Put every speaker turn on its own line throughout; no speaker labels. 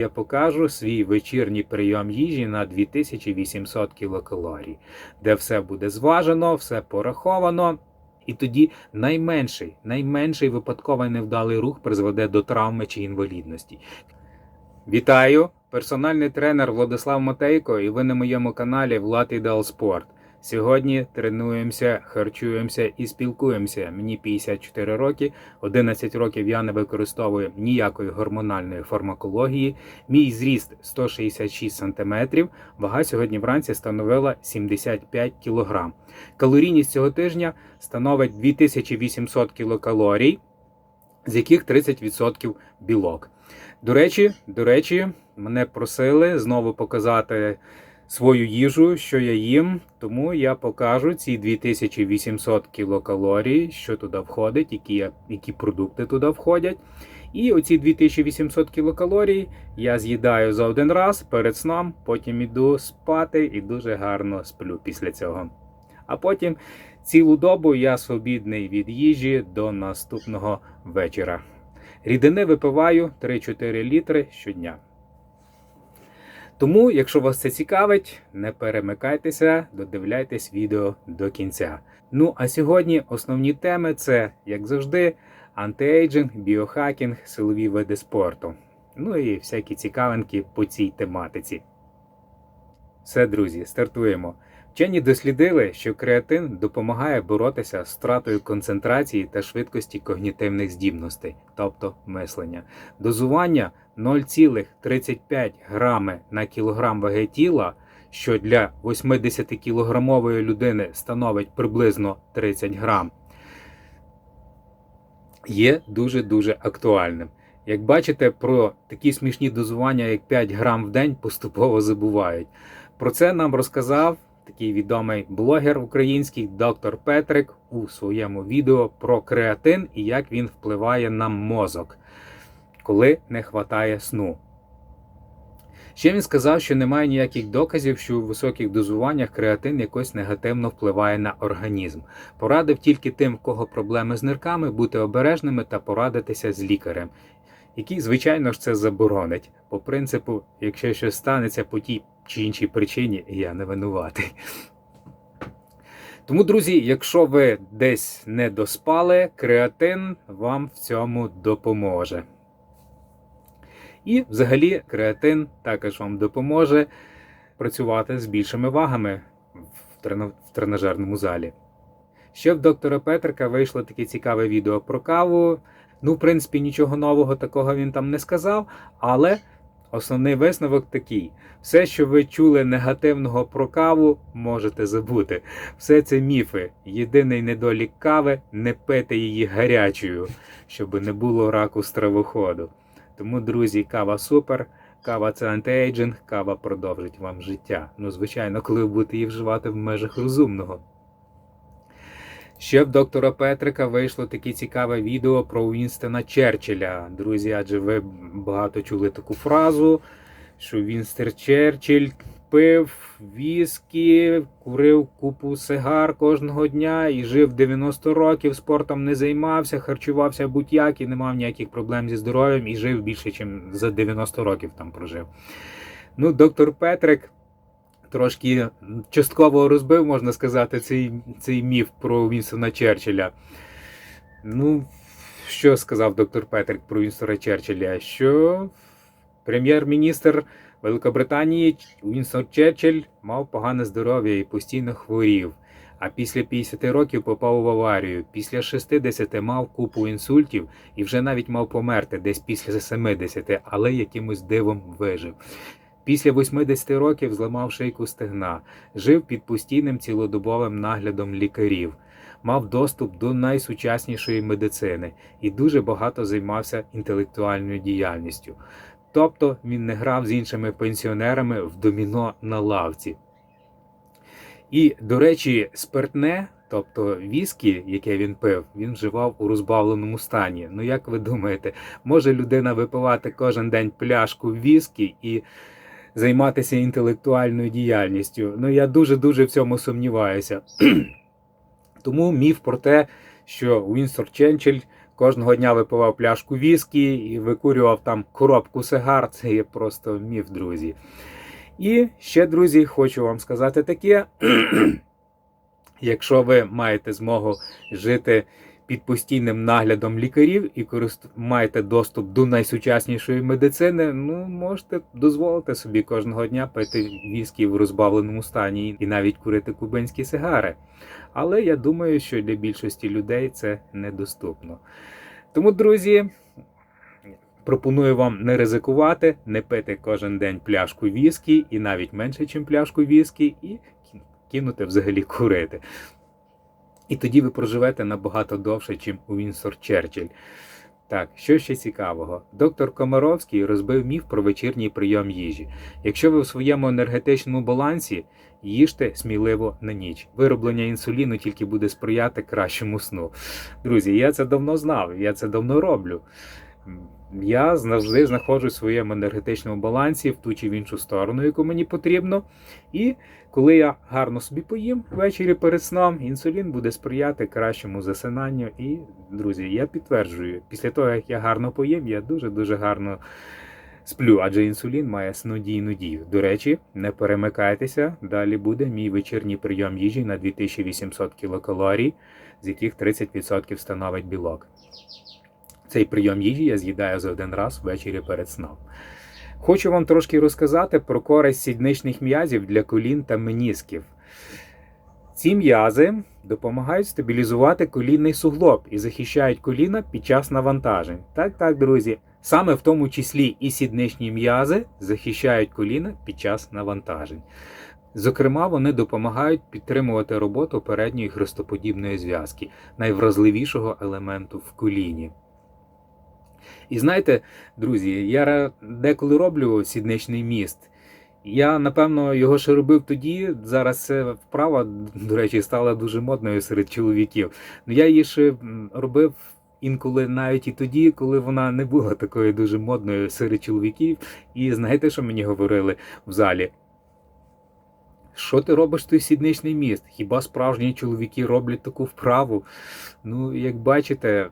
Я покажу свій вечірній прийом їжі на 2800 кілокалорій, де все буде зважено, все пораховано. І тоді найменший випадковий невдалий рух призведе до травми чи інвалідності. Вітаю! Персональний тренер Владислав Матейко, і ви на моєму каналі Влад Ідеал Спорт. Сьогодні тренуємося, харчуємося і спілкуємося. Мені 54 роки, 11 років я не використовую ніякої гормональної фармакології. Мій зріст 166 см, вага сьогодні вранці становила 75 кг. Калорійність цього тижня становить 2800 кілокалорій, з яких 30% білок. До речі, мене просили знову показати свою їжу, що я їм, тому я покажу ці 2800 кілокалорій, що туди входить, які продукти туди входять. І оці 2800 кілокалорій я з'їдаю за один раз перед сном, потім іду спати і дуже гарно сплю після цього. А потім цілу добу я свобідний від їжі до наступного вечора. Рідини випиваю 3-4 літри щодня. Тому, якщо вас це цікавить, не перемикайтеся, додивляйтесь відео до кінця. Ну, а сьогодні основні теми – це, як завжди, антиейджинг, біохакінг, силові види спорту. Ну і всякі цікавинки по цій тематиці. Все, друзі, стартуємо. Вчені дослідили, що креатин допомагає боротися з втратою концентрації та швидкості когнітивних здібностей, тобто мислення. Дозування 0,35 грами на кілограм ваги тіла, що для 80-кілограмової людини становить приблизно 30 грам, є дуже-дуже актуальним. Як бачите, про такі смішні дозування, як 5 грам в день, поступово забувають. Про це нам розказав такий відомий блогер український доктор Петрик у своєму відео про креатин і як він впливає на мозок, коли не вистачає сну. Ще він сказав, що немає ніяких доказів, що у високих дозуваннях креатин якось негативно впливає на організм. Порадив тільки тим, в кого проблеми з нирками, бути обережними та порадитися з лікарем, який, звичайно ж, це заборонить. По принципу, якщо щось станеться по тій чи іншій причині, я не винуватий. Тому, друзі, якщо ви десь не доспали, креатин вам в цьому допоможе. І, взагалі, креатин також вам допоможе працювати з більшими вагами в тренажерному залі. Ще в доктора Петрика вийшло таке цікаве відео про каву. Ну, в принципі, нічого нового такого він там не сказав, але основний висновок такий. Все, що ви чули негативного про каву, можете забути. Все це міфи. Єдиний недолік кави – не пити її гарячою, щоб не було раку стравоходу. Тому, друзі, кава супер, кава – це антиейджинг, кава продовжить вам життя. Ну, звичайно, коли ви будете її вживати в межах розумного. Ще в доктора Петрика вийшло таке цікаве відео про Уінстона Черчилля. Друзі, адже ви багато чули таку фразу, що Вінстон Черчилль пив віскі, курив купу сигар кожного дня і жив 90 років, спортом не займався, харчувався будь-як і не мав ніяких проблем зі здоров'ям і жив більше, ніж за 90 років там прожив. Ну, доктор Петрик трошки частково розбив, можна сказати, цей міф про Вінстона Черчилля. Ну, що сказав доктор Петрик про Вінстона Черчилля? Що прем'єр-міністр Великобританії Вінстон Черчилль мав погане здоров'я і постійно хворів. А після 50 років попав в аварію. Після 60 мав купу інсультів і вже навіть мав померти десь після 70, але якимось дивом вижив. Після 80 років зламав шийку стегна, жив під постійним цілодобовим наглядом лікарів, мав доступ до найсучаснішої медицини і дуже багато займався інтелектуальною діяльністю. Тобто він не грав з іншими пенсіонерами в доміно на лавці. І, до речі, спиртне, тобто віскі, яке він пив, він вживав у розбавленому стані. Ну, як ви думаєте, може людина випивати кожен день пляшку віскі і займатися інтелектуальною діяльністю? Ну, я дуже-дуже в цьому сумніваюся. Тому міф про те, що Вінстон Черчилль кожного дня випивав пляшку віскі і викурював там коробку сигар. Це є просто міф, друзі. І ще, друзі, хочу вам сказати таке. Якщо ви маєте змогу жити під постійним наглядом лікарів і маєте доступ до найсучаснішої медицини, можете дозволити собі кожного дня пити віскі в розбавленому стані і навіть курити кубинські сигари. Але я думаю, що для більшості людей це недоступно. Тому, друзі, пропоную вам не ризикувати, не пити кожен день пляшку віскі і навіть менше, ніж пляшку віскі, і кинути взагалі курити. І тоді ви проживете набагато довше, ніж Уінстон Черчилль. Так, що ще цікавого? Доктор Комаровський розбив міф про вечірній прийом їжі. Якщо ви в своєму енергетичному балансі, їжте сміливо на ніч. Вироблення інсуліну тільки буде сприяти кращому сну. Друзі, я це давно знав, я це давно роблю. Я завжди знаходжусь в своєму енергетичному балансі в ту чи в іншу сторону, яку мені потрібно. І коли я гарно собі поїм ввечері перед сном, інсулін буде сприяти кращому засинанню. І, друзі, я підтверджую, після того, як я гарно поїм, я дуже-дуже гарно сплю, адже інсулін має снодійну дію. До речі, не перемикайтеся, далі буде мій вечірній прийом їжі на 2800 кілокалорій, з яких 30% становить білок. Цей прийом їжі я з'їдаю за один раз ввечері перед сном. Хочу вам трошки розказати про користь сідничних м'язів для колін та менісків. Ці м'язи допомагають стабілізувати колінний суглоб і захищають коліна під час навантажень. Так, друзі, саме в тому числі і сідничні м'язи захищають коліна під час навантажень. Зокрема, вони допомагають підтримувати роботу передньої хрестоподібної зв'язки, найвразливішого елементу в коліні. І знаєте, друзі, я деколи роблю сідничний міст. Я, напевно, його ще робив тоді, зараз ця вправа, до речі, стала дуже модною серед чоловіків. Но я її ще робив інколи навіть і тоді, коли вона не була такою дуже модною серед чоловіків. І знаєте, що мені говорили в залі? Що ти робиш той сідничний міст? Хіба справжні чоловіки роблять таку вправу? Як бачите,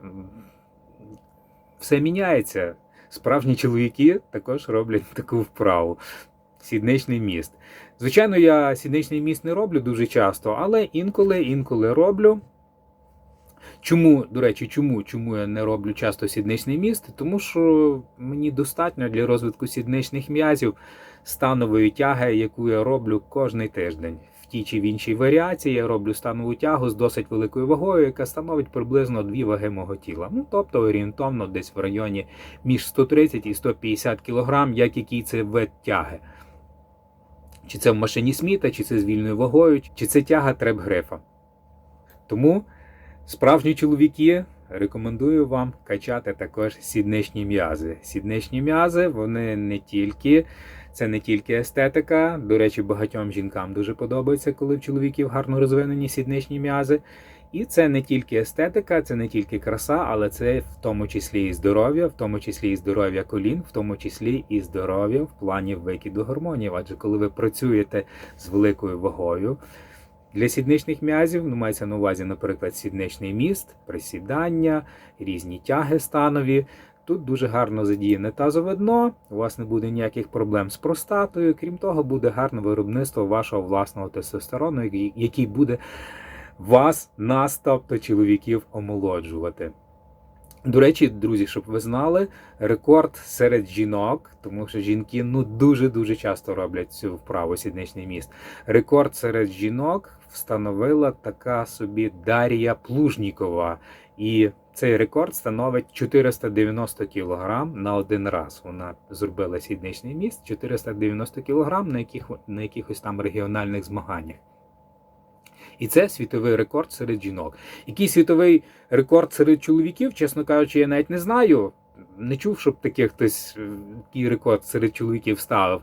все міняється. Справжні чоловіки також роблять таку вправу. Сідничний міст. Звичайно, я сідничний міст не роблю дуже часто, але інколи роблю. Чому я не роблю часто сідничний міст? Тому що мені достатньо для розвитку сідничних м'язів станової тяги, яку я роблю кожний тиждень. В тій чи в іншій варіації я роблю станову тягу з досить великою вагою, яка становить приблизно 2 ваги мого тіла. Тобто орієнтовно десь в районі між 130 і 150 кг, який це вид тяги. Чи це в машині Сміта, чи це з вільною вагою, чи це тяга треп-грифа. Тому справжні чоловіки, рекомендую вам качати також сідничні м'язи. Сідничні м'язи, це не тільки естетика. До речі, багатьом жінкам дуже подобається, коли в чоловіків гарно розвинені сідничні м'язи. І це не тільки естетика, це не тільки краса, але це в тому числі і здоров'я, в тому числі і здоров'я колін, в тому числі і здоров'я в плані викиду гормонів. Адже коли ви працюєте з великою вагою, для сідничних м'язів, мається на увазі, наприклад, сідничний міст, присідання, різні тяги станові. Тут дуже гарно задіяне тазове дно, у вас не буде ніяких проблем з простатою, крім того, буде гарне виробництво вашого власного тестостерону, який буде нас, тобто чоловіків, омолоджувати. До речі, друзі, щоб ви знали, рекорд серед жінок, тому що жінки дуже-дуже часто роблять цю вправу сідничний міст. Рекорд серед жінок встановила така собі Дар'я Плужнікова. І цей рекорд становить 490 кг на один раз. Вона зробила сідничний міст, 490 кг на якихось там регіональних змаганнях. І це світовий рекорд серед жінок. Який світовий рекорд серед чоловіків, чесно кажучи, я навіть не знаю. Не чув, щоб хтось такий рекорд серед чоловіків ставив.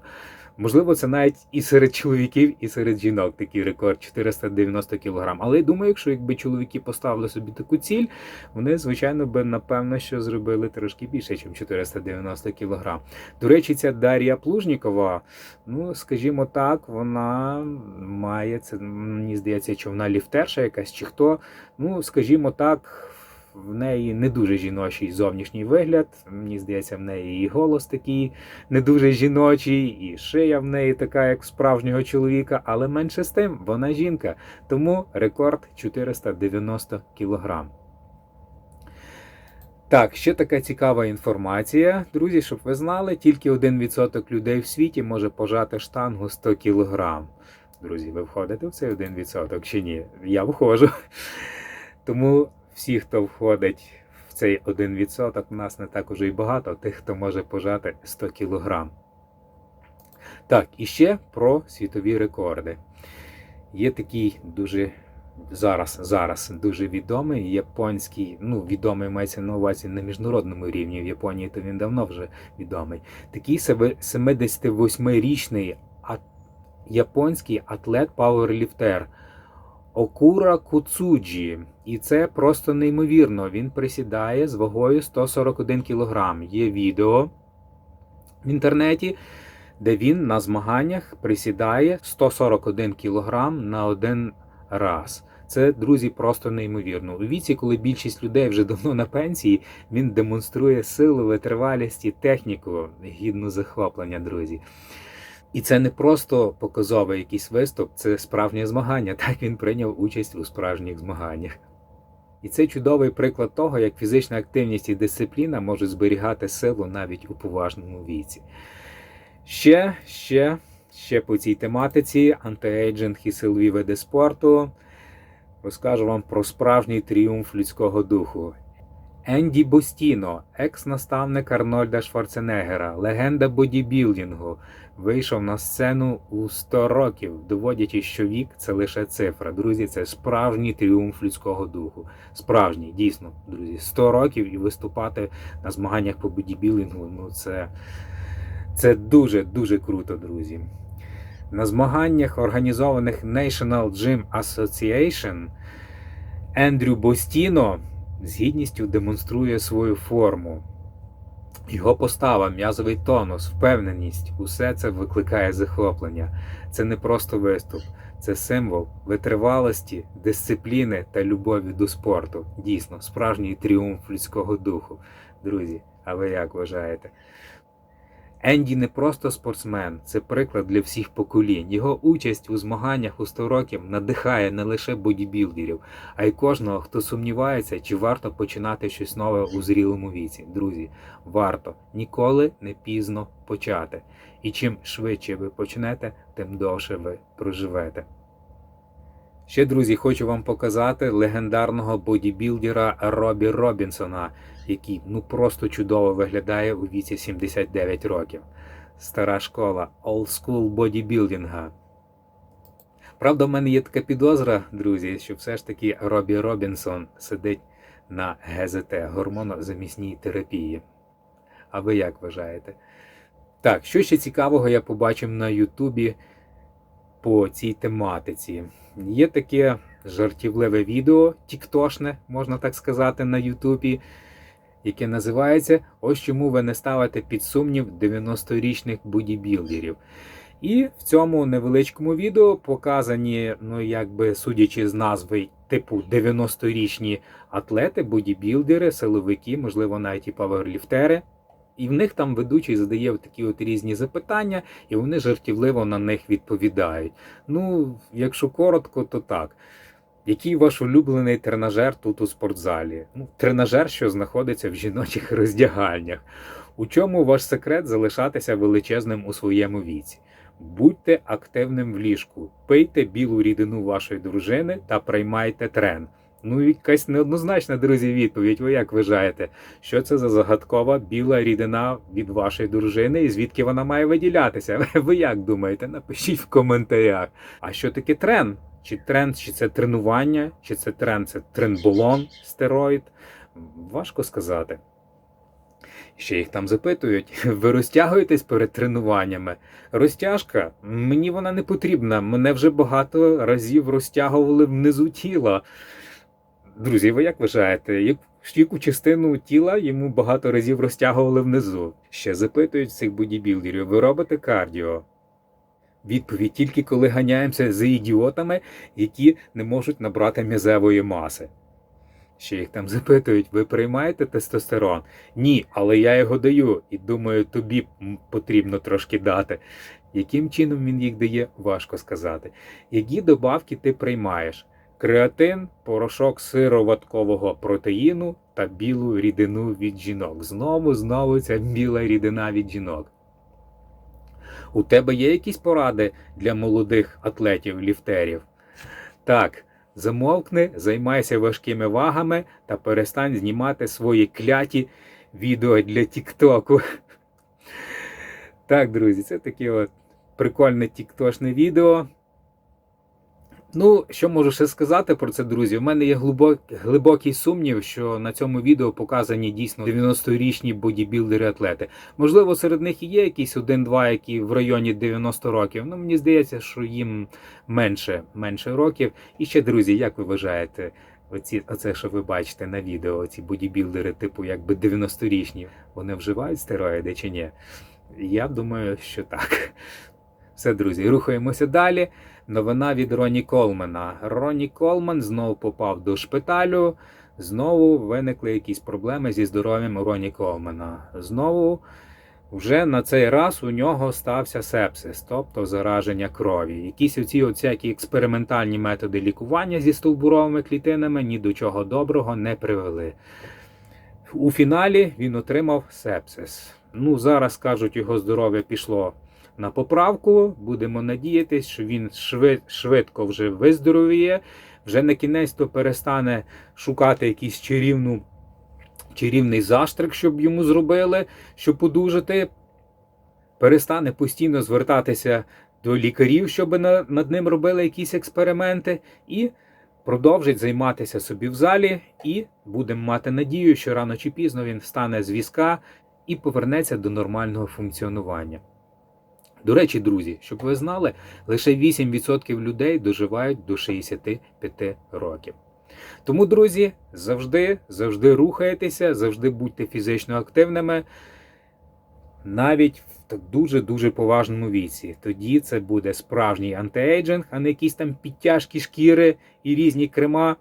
Можливо, це навіть і серед чоловіків, і серед жінок такий рекорд 490 кг. Але я думаю, якби чоловіки поставили собі таку ціль, вони, звичайно, напевно, що зробили трошки більше, ніж 490 кг. До речі, ця Дар'я Плужнікова, скажімо так, вона має, це, мені здається, чи вона ліфтерша якась, чи хто, скажімо так, в неї не дуже жіночий зовнішній вигляд. Мені здається, в неї і голос такий не дуже жіночий, і шия в неї така, як справжнього чоловіка, але менше з тим, вона жінка. Тому рекорд 490 кг. Так, ще така цікава інформація, друзі, щоб ви знали, тільки 1% людей в світі може пожати штангу 100 кг. Друзі, ви входите в цей 1% чи ні? Я входжу. Тому всі, хто входить в цей 1%, у нас не так уже і багато, тих, хто може пожати 100 кг. Так, і ще про світові рекорди. Є такий дуже зараз дуже відомий японський, відомий мається на увазі на міжнародному рівні, в Японії то він давно вже відомий. Такий 78-річний японський атлет-пауерліфтер Окура Куцуджі. І це просто неймовірно. Він присідає з вагою 141 кг. Є відео в інтернеті, де він на змаганнях присідає 141 кг на один раз. Це, друзі, просто неймовірно. У віці, коли більшість людей вже давно на пенсії, він демонструє силу, витривалість і техніку, гідну захоплення, друзі. І це не просто показовий якийсь виступ, це справжнє змагання. Так, він прийняв участь у справжніх змаганнях. І це чудовий приклад того, як фізична активність і дисципліна можуть зберігати силу навіть у поважному віці. Ще по цій тематиці, антиейджинг і силові види спорту, розкажу вам про справжній тріумф людського духу. Енді Бостіно, екс-наставник Арнольда Шварценеггера, легенда бодібілдингу, вийшов на сцену у 100 років, доводячи, що вік – це лише цифра. Друзі, це справжній тріумф людського духу. Справжній, дійсно, друзі. 100 років і виступати на змаганнях по бодібілдингу, це дуже круто, друзі. На змаганнях, організованих National Gym Association, Ендрю Бостіно з гідністю демонструє свою форму. Його постава, м'язовий тонус, впевненість – усе це викликає захоплення. Це не просто виступ, це символ витривалості, дисципліни та любові до спорту. Дійсно, справжній тріумф людського духу. Друзі, а ви як вважаєте? Енді не просто спортсмен, це приклад для всіх поколінь. Його участь у змаганнях у 100 років надихає не лише бодібілдерів, а й кожного, хто сумнівається, чи варто починати щось нове у зрілому віці. Друзі, варто. Ніколи не пізно почати. І чим швидше ви почнете, тим довше ви проживете. Ще, друзі, хочу вам показати легендарного бодібілдера Робі Робінсона, який просто чудово виглядає у віці 79 років. Стара школа, old school бодібілдинга. Правда, в мене є така підозра, друзі, що все ж таки Робі Робінсон сидить на ГЗТ, гормонозамісній терапії. А ви як вважаєте? Так, що ще цікавого я побачив на Ютубі по цій тематиці? Є таке жартівливе відео, тіктошне, можна так сказати, на Ютубі, яке називається «Ось чому ви не ставите під сумнів 90-річних бодібілдерів». І в цьому невеличкому відео показані, судячи з назви, типу 90-річні атлети, бодібілдери, силовики, можливо, навіть і паверліфтери. І в них там ведучий задає такі різні запитання, і вони жартівливо на них відповідають. Якщо коротко, то так. Який ваш улюблений тренажер тут у спортзалі? Тренажер, що знаходиться в жіночих роздягальнях. У чому ваш секрет залишатися величезним у своєму віці? Будьте активним в ліжку, пийте білу рідину вашої дружини та приймайте трен. Якась неоднозначна, друзі, відповідь. Ви як вважаєте? Що це за загадкова біла рідина від вашої дружини і звідки вона має виділятися? Ви як думаєте? Напишіть в коментарях. А що таке трен? Чи це тренування, чи це тренболон, стероїд? Важко сказати. Ще їх там запитують, ви розтягуєтесь перед тренуваннями? Розтяжка? Мені вона не потрібна, мене вже багато разів розтягували внизу тіла. Друзі, ви як вважаєте, яку частину тіла йому багато разів розтягували внизу? Ще запитують цих бодібілдерів, ви робите кардіо? Відповідь: тільки коли ганяємося за ідіотами, які не можуть набрати м'язевої маси. Ще їх там запитують, ви приймаєте тестостерон? Ні, але я його даю і думаю, тобі потрібно трошки дати. Яким чином він їх дає, важко сказати. Які добавки ти приймаєш? Креатин, порошок сироваткового протеїну та білу рідину від жінок. Знову ця біла рідина від жінок. У тебе є якісь поради для молодих атлетів, ліфтерів? Так, замовкни, займайся важкими вагами та перестань знімати свої кляті відео для тіктоку. Так, друзі, це таке от прикольне тіктошне відео. Ну, що можу ще сказати про це, друзі? У мене є глибокий сумнів, що на цьому відео показані дійсно 90-річні бодібілдери-атлети. Можливо, серед них і є якісь 1-2, які в районі 90 років. Ну, мені здається, що їм менше років. І ще, друзі, як ви вважаєте, оце, що ви бачите на відео, ці бодібілдери, типу, якби 90-річні, вони вживають стероїди чи ні? Я думаю, що так. Все, друзі, рухаємося далі. Новина від Ронні Колмана. Ронні Колман знову попав до шпиталю, знову виникли якісь проблеми зі здоров'ям Ронні Колмана. Знову, вже на цей раз у нього стався сепсис, тобто зараження крові. Якісь всякі експериментальні методи лікування зі стовбуровими клітинами ні до чого доброго не привели. У фіналі він отримав сепсис. Ну, зараз, кажуть, його здоров'я пішло на поправку, будемо надіятись, що він швидко вже виздоровіє, вже на кінець-то перестане шукати якийсь чарівний заштрик, щоб йому зробили, щоб одужати, перестане постійно звертатися до лікарів, щоб над ним робили якісь експерименти, і продовжить займатися собі в залі, і будемо мати надію, що рано чи пізно він встане з візка і повернеться до нормального функціонування. До речі, друзі, щоб ви знали, лише 8% людей доживають до 65 років. Тому, друзі, завжди рухайтеся, завжди будьте фізично активними, навіть в дуже поважному віці. Тоді це буде справжній антиейджинг, а не якісь там підтяжки шкіри і різні крема.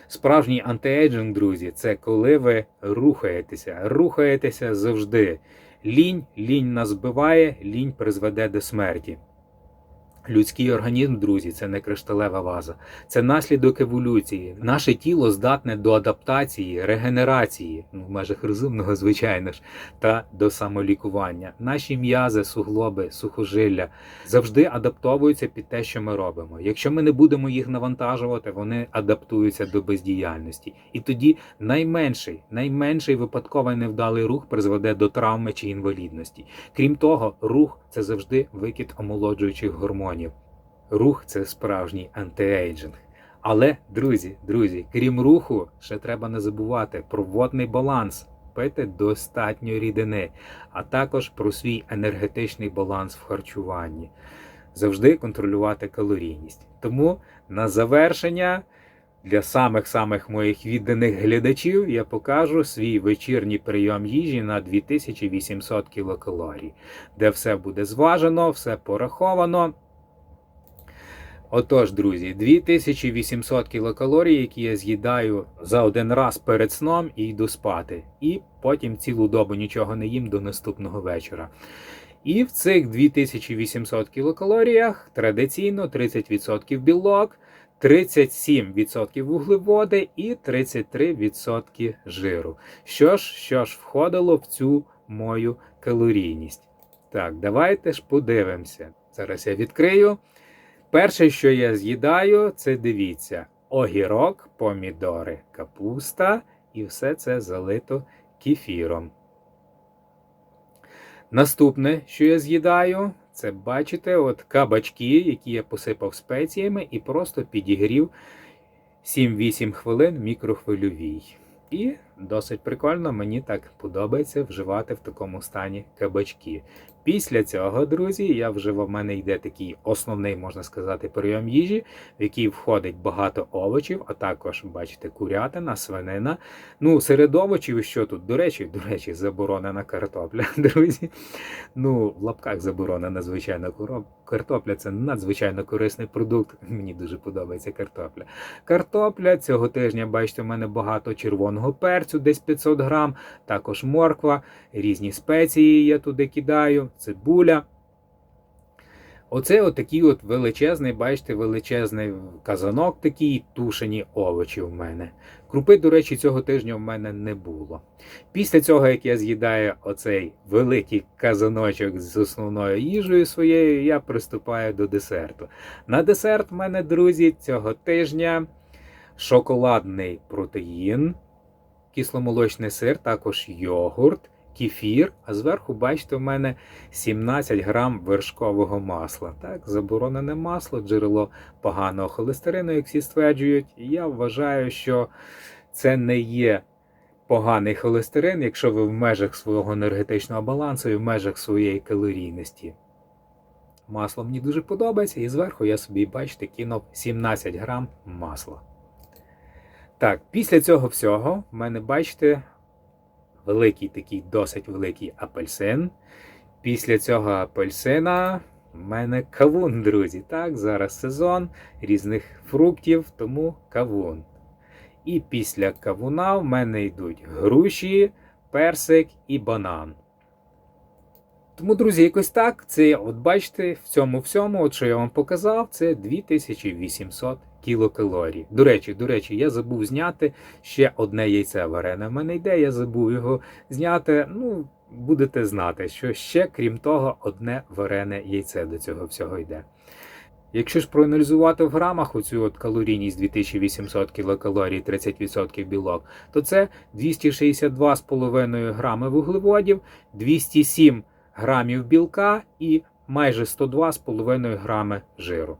Справжній антиейджинг, друзі, це коли ви рухаєтеся завжди. Лінь нас вбиває, лінь призведе до смерті. Людський організм, друзі, це не кришталева ваза. Це наслідок еволюції. Наше тіло здатне до адаптації, регенерації, в межах розумного, звичайно ж, та до самолікування. Наші м'язи, суглоби, сухожилля завжди адаптовуються під те, що ми робимо. Якщо ми не будемо їх навантажувати, вони адаптуються до бездіяльності. І тоді найменший випадковий невдалий рух призведе до травми чи інвалідності. Крім того, рух – це завжди викид омолоджуючих гормонів. Рух – це справжній антиейджинг. Але, друзі, крім руху, ще треба не забувати про водний баланс, пити достатньо рідини, а також про свій енергетичний баланс в харчуванні. Завжди контролювати калорійність. Тому на завершення для самих моїх відданих глядачів я покажу свій вечірній прийом їжі на 2800 кілокалорій, де все буде зважено, все пораховано. Отож, друзі, 2800 кілокалорій, які я з'їдаю за один раз перед сном і йду спати. І потім цілу добу нічого не їм до наступного вечора. І в цих 2800 кілокалоріях традиційно 30% білок, 37% вуглеводи і 33% жиру. Що ж входило в цю мою калорійність? Так, давайте ж подивимося. Зараз я відкрию. Перше, що я з'їдаю, це, дивіться, огірок, помідори, капуста і все це залито кефіром. Наступне, що я з'їдаю, це, бачите, от кабачки, які я посипав спеціями і просто підігрів 7-8 хвилин в мікрохвильовій. І досить прикольно, мені так подобається вживати в такому стані кабачки. Після цього, друзі, в мене йде такий основний, можна сказати, прийом їжі, в який входить багато овочів, а також, бачите, курятина, свинина. Ну, серед овочів, що тут? До речі, заборонена картопля, друзі. Ну, в лапках заборонена, звичайно, картопля – це надзвичайно корисний продукт. Мені дуже подобається картопля. Картопля, цього тижня, бачите, в мене багато червоного перцю, десь 500 грам, також морква, різні спеції я туди кидаю, цибуля. Оце отакий от величезний, бачите, величезний казанок такий, тушені овочі в мене. Крупи, до речі, цього тижня в мене не було. Після цього, як я з'їдаю оцей великий казаночок з основною їжею своєю, я приступаю до десерту. На десерт в мене, друзі, цього тижня шоколадний протеїн, кисломолочний сир, також йогурт, кефір, а зверху, бачите, у мене 17 грам вершкового масла. Так, заборонене масло, джерело поганого холестерину, як всі стверджують. І я вважаю, що це не є поганий холестерин, якщо ви в межах свого енергетичного балансу і в межах своєї калорійності. Масло мені дуже подобається, і зверху я собі, бачите, кинув 17 грам масла. Так, після цього всього в мене, бачите, великий такий, досить великий апельсин. Після цього апельсина в мене кавун, друзі. Так, зараз сезон різних фруктів, тому кавун. І після кавуна в мене йдуть груші, персик і банан. Тому, друзі, якось так, це, от бачите, в цьому всьому, от що я вам показав, це 2800 кілокалорій. До речі, я забув зняти ще одне яйце варене. В мене йде, я забув його зняти. Ну, будете знати, що ще, крім того, одне варене яйце до цього всього йде. Якщо ж проаналізувати в грамах оцю от калорійність 2800 кілокалорій, 30% білок, то це 262,5 грами вуглеводів, 207 грамів білка і майже 102,5 грами жиру.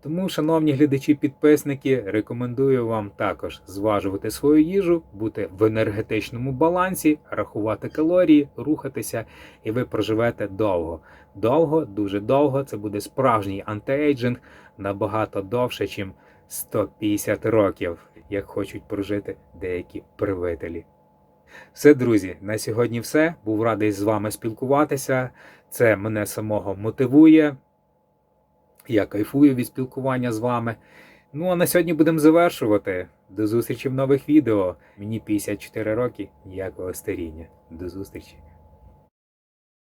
Тому, шановні глядачі-підписники, рекомендую вам також зважувати свою їжу, бути в енергетичному балансі, рахувати калорії, рухатися, і ви проживете довго. Довго, дуже довго, це буде справжній антиейджинг, набагато довше, ніж 150 років, як хочуть прожити деякі правителі. Все, друзі, на сьогодні все. Був радий з вами спілкуватися. Це мене самого мотивує. Я кайфую від спілкування з вами. Ну, а на сьогодні будемо завершувати. До зустрічі в нових відео. Мені 54 роки, ніякого старіння. До зустрічі.